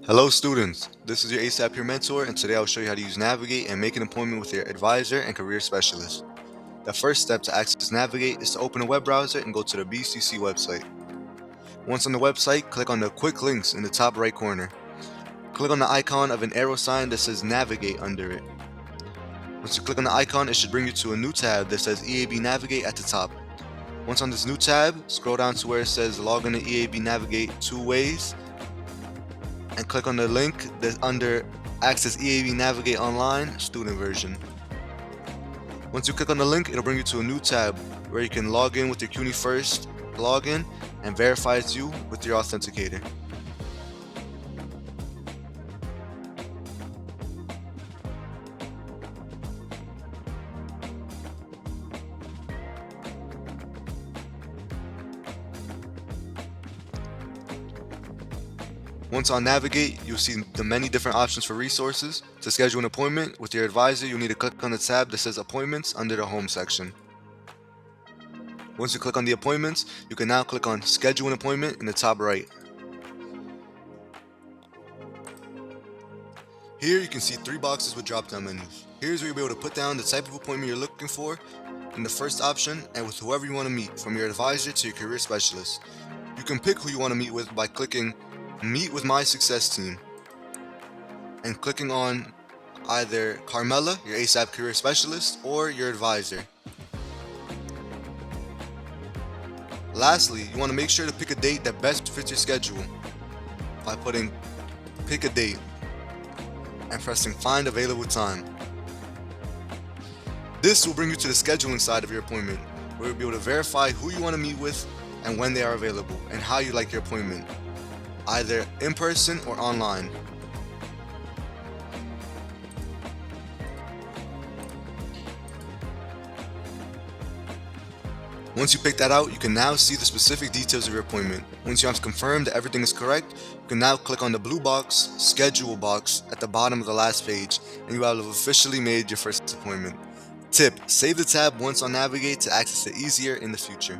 Hello students, this is your ASAP Peer Mentor, and today I'll show you how to use Navigate and make an appointment with your advisor and career specialist. The first step to access Navigate is to open a web browser and go to the BCC website. Once on the website, click on the quick links in the top right corner. Click on the icon of an arrow sign that says Navigate under it. Once you click on the icon, it should bring you to a new tab that says EAB Navigate at the top. Once on this new tab, scroll down to where it says Log in to EAB Navigate 2 ways, and click on the link that's under Access EAB Navigate Online Student Version. Once you click on the link, it'll bring you to a new tab where you can log in with your CUNY First login and verify it's you with your authenticator. Once on Navigate, you'll see the many different options for resources. To schedule an appointment with your advisor, you'll need to click on the tab that says Appointments under the Home section. Once you click on the appointments, you can now click on Schedule an Appointment in the top right. Here you can see 3 boxes with drop-down menus. Here's where you'll be able to put down the type of appointment you're looking for in the first option and with whoever you want to meet, from your advisor to your career specialist. You can pick who you want to meet with by clicking Meet with My Success Team and clicking on either Carmela, your ASAP career specialist, or your advisor. Lastly, you want to make sure to pick a date that best fits your schedule by putting Pick a Date and pressing Find Available Time. This will bring you to the scheduling side of your appointment, where you'll be able to verify who you want to meet with and when they are available and how you like your appointment, either in person or online. Once you pick that out, you can now see the specific details of your appointment. Once you have confirmed that everything is correct, you can now click on the blue box, Schedule box, at the bottom of the last page, and you will have officially made your first appointment. Tip: save the tab once on Navigate to access it easier in the future.